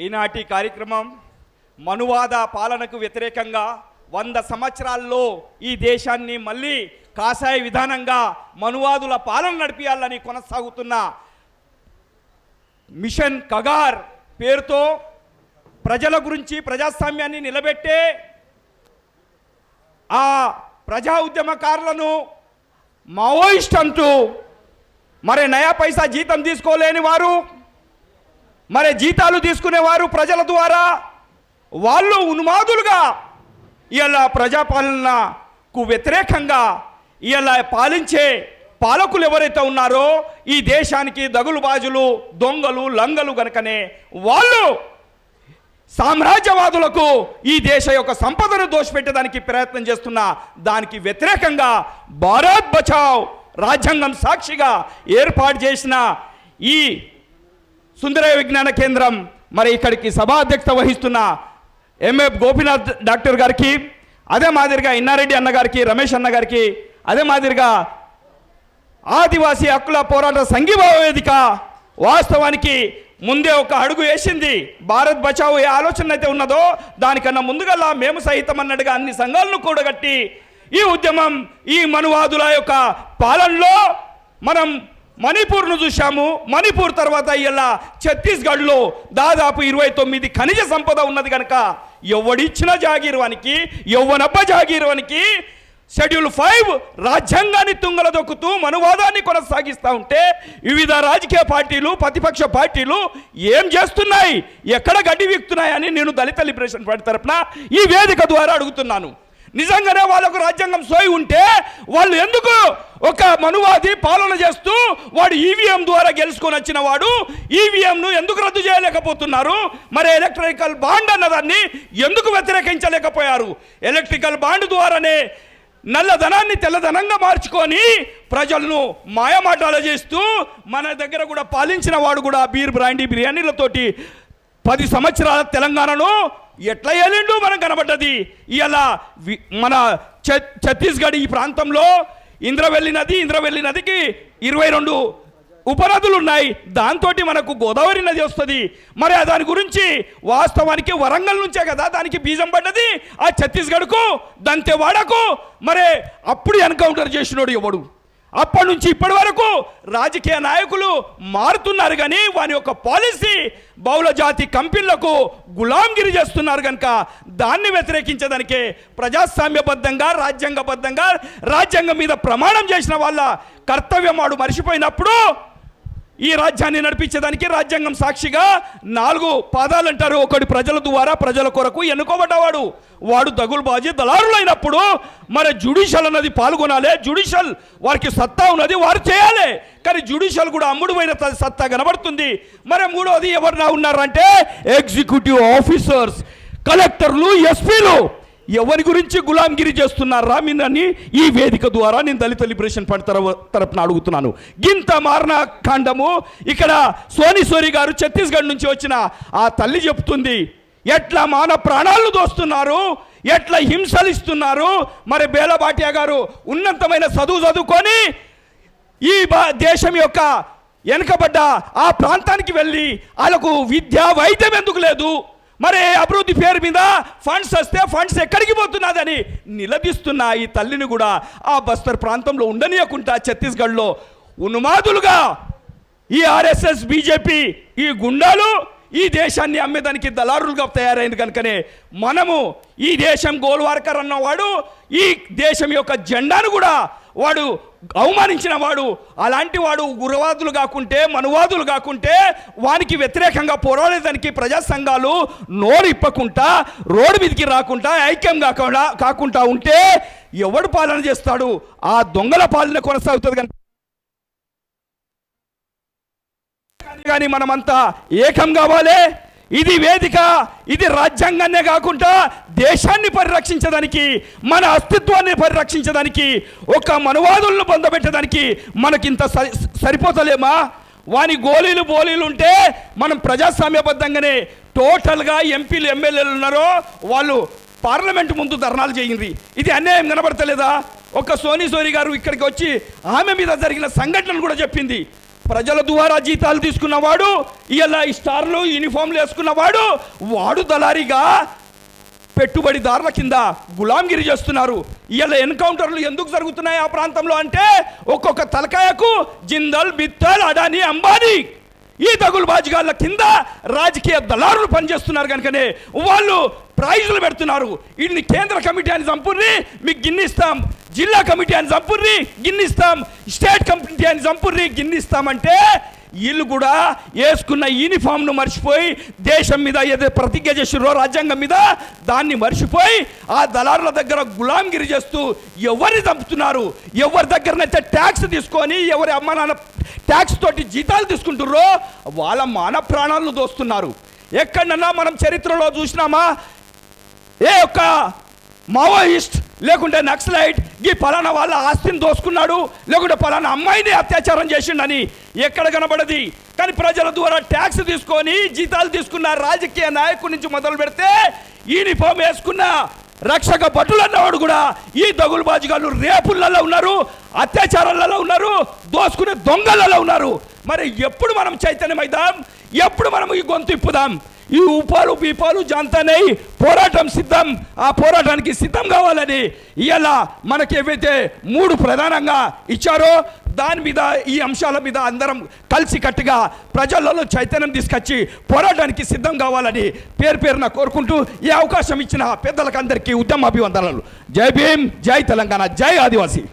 ఈనాటి కార్యక్రమం మనువాద పాలనకు వ్యతిరేకంగా 100 సంవత్సరాల్లో ఈ దేశాన్ని మళ్ళీ కాషాయ విధానంగా మనువాదుల పాలన నడిపించాలని కొనసాగుతున్న మిషన్ కగార్ పేరుతో ప్రజల గురించి ప్రజాస్వామ్యాన్ని నిలబెట్టే ఆ ప్రజా ఉద్యమకారులను మావోయిస్ట్ అంటూ మరి నయా పైసా జీతం తీసుకోలేని వారు, మరి జీతాలు తీసుకునేవారు ప్రజల ద్వారా, వాళ్ళు ఉన్మాదులుగా ఇలా ప్రజాపాలనకు వ్యతిరేకంగా ఇలా పాలించే పాలకులు ఎవరైతే ఉన్నారో ఈ దేశానికి దగులుబాజులు, దొంగలు, లంగలు గనుకనే వాళ్ళు సామ్రాజ్యవాదులకు ఈ దేశ యొక్క సంపదను దోషపెట్టడానికి ప్రయత్నం చేస్తున్న దానికి వ్యతిరేకంగా భారత్ బచావ్ రాజ్యాంగం సాక్షిగా ఏర్పాటు చేసిన ఈ సుందరయ్య విజ్ఞాన కేంద్రం మరి ఇక్కడికి సభాధ్యక్షత వహిస్తున్న ఎంఎఫ్ గోపీనాథ్ డాక్టర్ గారికి, అదే మాదిరిగా ఇన్నారెడ్డి అన్న గారికి, రమేష్ అన్న గారికి, అదే మాదిరిగా ఆదివాసీ హక్కుల పోరాట సంఘీభావ వేదిక వాస్తవానికి ముందే ఒక అడుగు వేసింది. భారత్ బచావ్ ఏ ఆలోచన అయితే ఉన్నదో దానికన్నా ముందుగా మేము సహితం అన్నట్టుగా అన్ని సంఘాలను కూడగట్టి ఈ ఉద్యమం ఈ మనువాదుల యొక్క పాలనలో మనం మణిపూర్ను చూశాము. మణిపూర్ తర్వాత ఇలా ఛత్తీస్గఢ్లో దాదాపు 29 ఖనిజ సంపద ఉన్నది కనుక ఎవడిచ్చిన జాగీర్వానికి, యవ్వనబ్బ జాగీర్వానికి షెడ్యూల్ 5 రాజ్యాంగాన్ని తుంగల దొక్కుతూ మనువాదాన్ని కొనసాగిస్తూ ఉంటే వివిధ రాజకీయ పార్టీలు, ప్రతిపక్ష పార్టీలు ఏం చేస్తున్నాయి, ఎక్కడ గడ్డి వీక్తున్నాయని నేను దళిత లిబరేషన్ పార్టీ తరఫున ఈ వేదిక ద్వారా అడుగుతున్నాను. నిజంగానే వాళ్ళకు రాజ్యాంగం సోయి ఉంటే వాళ్ళు ఎందుకు ఒక మనువాది పాలన చేస్తూ వాడు ఈవీఎం ద్వారా గెలుచుకొని వచ్చిన వాడు ఈవీఎంను ఎందుకు రద్దు చేయలేకపోతున్నారు? మరి ఎలక్ట్రికల్ బాండ్ అన్నదాన్ని ఎందుకు వ్యతిరేకించలేకపోయారు? ఎలక్ట్రికల్ బాండ్ ద్వారానే నల్లధనాన్ని తెల్లధనంగా మార్చుకొని ప్రజలను మాయమాటాలు చేస్తూ మన దగ్గర కూడా పాలించిన వాడు కూడా బీర్ బ్రాండీ బిర్యానీలతోటి 10 సంవత్సరాల తెలంగాణను ఎట్లా ఏలిండు మనం కనబడ్డది. ఇలా మన ఛత్తీస్గఢ్ ఈ ప్రాంతంలో ఇంద్రవెల్లి నదికి 22 ఉపనదులు ఉన్నాయి. దాంతో మనకు గోదావరి నది వస్తుంది. మరి దాని గురించి వాస్తవానికి వరంగల్ నుంచే కదా దానికి బీజం పడ్డది ఆ ఛత్తీస్గఢ్కు, దంతెవాడకు. మరి అప్పుడు ఎన్కౌంటర్ చేసినోడు ఎవడు? అప్పటి నుంచి ఇప్పటి వరకు రాజకీయ నాయకులు మారుతున్నారు కానీ వాని యొక్క పాలసీ బహుళ జాతి కంపెనీలకు గులాంగిరి చేస్తున్నారు కనుక దాన్ని వ్యతిరేకించడానికే ప్రజాస్వామ్యబద్ధంగా రాజ్యాంగబద్ధంగా రాజ్యాంగం మీద ప్రమాణం చేసిన వాళ్ళ కర్తవ్యం వాడు మర్చిపోయినప్పుడు ఈ రాజ్యాన్ని నడిపించేదానికి రాజ్యాంగం సాక్షిగా 4 పాదాలు అంటారు. ఒకటి ప్రజల ద్వారా ప్రజల కొరకు ఎన్నుకోబడ్డవాడు, వాడు దగులుబాజీ దళారులైనప్పుడు మరి జ్యుడిషియల్ అన్నది పాల్గొనాలి. జ్యుడిషియల్ వారికి సత్తా ఉన్నది, వారు చేయాలి. కానీ జ్యుడిషియల్ కూడా అమ్ముడుపోయిన సత్తా కనబడుతుంది. మరి మూడవది ఎవరన్నా ఉన్నారంటే ఎగ్జిక్యూటివ్ ఆఫీసర్స్, కలెక్టర్లు, ఎస్పీలు. ఎవరి గురించి గులాంగిరి చేస్తున్నారా మీనని ఈ వేదిక ద్వారా నేను దళిత లిబరేషన్ పార్టీ తరపున అడుగుతున్నాను. గింత మారణ కాండము ఇక్కడ సోనీశ్వరి గారు ఛత్తీస్గఢ్ నుంచి వచ్చిన ఆ తల్లి చెప్తుంది. ఎట్లా మాన ప్రాణాలను దోస్తున్నారు, ఎట్లా హింసలిస్తున్నారు. మరి బేలబాటియా గారు ఉన్నతమైన చదువుకొని ఈ దేశం యొక్క వెనుకబడ్డ ఆ ప్రాంతానికి వెళ్ళి వాళ్ళకు విద్య వైద్యం ఎందుకు లేదు, మరి అభివృద్ధి పేరు మీద ఫండ్స్ వస్తే ఫండ్స్ ఎక్కడికి పోతున్నదని నిలదీస్తున్న ఈ తల్లిని కూడా ఆ బస్తర్ ప్రాంతంలో ఉండనీయకుండా ఛత్తీస్గఢ్లో ఉన్మాదులుగా ఈ ఆర్ఎస్ఎస్, బీజేపీ, ఈ గుండాలు ఈ దేశాన్ని అమ్మేదానికి దళారులుగా తయారైంది కనుకనే మనము ఈ దేశం గోల్వార్కర్ అన్నవాడు ఈ దేశం యొక్క జెండాను కూడా వాడు అవమానించిన వాడు. అలాంటి వాడు గురవాదులు కాకుంటే, మనువాదులు కాకుంటే వానికి వ్యతిరేకంగా పోరాడేదానికి ప్రజా సంఘాలు నోరు ఇప్పకుండా రోడ్డు మీదకి రాకుండా ఐక్యం కాకుండా ఉంటే ఎవడు పాలన చేస్తాడు? ఆ దొంగల పాలన కొనసాగుతుంది. కానీ మనమంతా ఏకం కావాలి. ఇది వేదిక, ఇది రాజ్యాంగాన్నే కాకుండా దేశాన్ని పరిరక్షించడానికి, మన అస్తిత్వాన్ని పరిరక్షించడానికి, ఒక మనువాదులను పొందబెట్టడానికి మనకింత సరిపోతలేమా? వాని బోలీలు ఉంటే మనం ప్రజాస్వామ్యబద్ధంగానే టోటల్గా ఎంపీలు, ఎమ్మెల్యేలు ఉన్నారో వాళ్ళు పార్లమెంట్ ముందు ధర్నాలు చేయండి. ఇది అన్యాయం కనబడతలేదా? ఒక సోనీశ్వరి గారు ఇక్కడికి వచ్చి ఆమె మీద జరిగిన సంఘటనలు కూడా చెప్పింది. ప్రజల ద్వారా జీతాలు తీసుకున్నవాడు, ఇలా ఈ స్టార్లు యూనిఫామ్లు వేసుకున్నవాడు, వాడు దళారీగా పెట్టుబడిదారుల కింద గులాంగిరి చేస్తున్నారు. ఇలా ఎన్కౌంటర్లు ఎందుకు జరుగుతున్నాయి ఆ ప్రాంతంలో అంటే ఒక్కొక్క తలకాయకు జిందల్, బిత్తల్, అడానీ, అంబానీ ఈ దగులుబాజుగాళ్ళ కింద రాజకీయ దళారులు పనిచేస్తున్నారు కనుకనే వాళ్ళు ప్రైజులు పెడుతున్నారు. వీళ్ళని కేంద్ర కమిటీ అని చంపుర్రి, మీకు గిన్నిస్తాం, జిల్లా కమిటీ అని చంపుర్రి, గిన్నిస్తాం, స్టేట్ కమిటీ అని చంపుర్రి, గిన్నిస్తామంటే వీళ్ళు కూడా వేసుకున్న యూనిఫామ్ను మర్చిపోయి దేశం మీద ఏదైతే ప్రతిజ్ఞ చేసిరో రాజ్యాంగం మీద దాన్ని మర్చిపోయి ఆ దళారుల దగ్గర గులాంగిరి చేస్తూ ఎవరిని చంపుతున్నారు, ఎవరి దగ్గరనైతే ట్యాక్స్ తీసుకొని ఎవరి అమ్మ నాన్న ట్యాక్స్ తోటి జీతాలు తీసుకుంటుర్రో వాళ్ళ మాన ప్రాణాలను దోస్తున్నారు. ఎక్కడన్నా మనం చరిత్రలో చూసినామా ఏ ఒక్క మావోయిస్ట్ లేకుంటే నక్సలైట్ ఈ ఫలానా వాళ్ళ ఆస్తిని దోసుకున్నాడు, లేకుంటే ఫలానా అమ్మాయిని అత్యాచారం చేసిండని ఎక్కడ కనబడది? కానీ ప్రజల ద్వారా ట్యాక్స్ తీసుకొని జీతాలు తీసుకున్న రాజకీయ నాయకుడి నుంచి మొదలు పెడితే యూనిఫామ్ వేసుకున్న రక్షక భటులు అన్నవాడు కూడా ఈ దగులుబాజుగాళ్ళు రేపులలో ఉన్నారు, అత్యాచారాలలో ఉన్నారు, దోసుకునే దొంగలలో ఉన్నారు. మరి ఎప్పుడు మనం చైతన్యమైదాం? ఎప్పుడు మనం ఈ గొంతు ఇప్పుదాం? ఈ ఉపాలు బీపాలు జాంతానై పోరాటం సిద్ధం. ఆ పోరాటానికి సిద్ధం కావాలని ఇలా మనకి ఏవైతే 3 ప్రధానంగా ఇచ్చారో దాని మీద ఈ అంశాల మీద అందరం కలిసి కట్టుగా ప్రజలలో చైతన్యం తీసుకొచ్చి పోరాటానికి సిద్ధం కావాలని పేరున కోరుకుంటూ ఈ అవకాశం ఇచ్చిన పెద్దలకు అందరికీ ఉద్యమ అభివందనాలు. జై భీమ్, జై తెలంగాణ, జై ఆదివాసీ.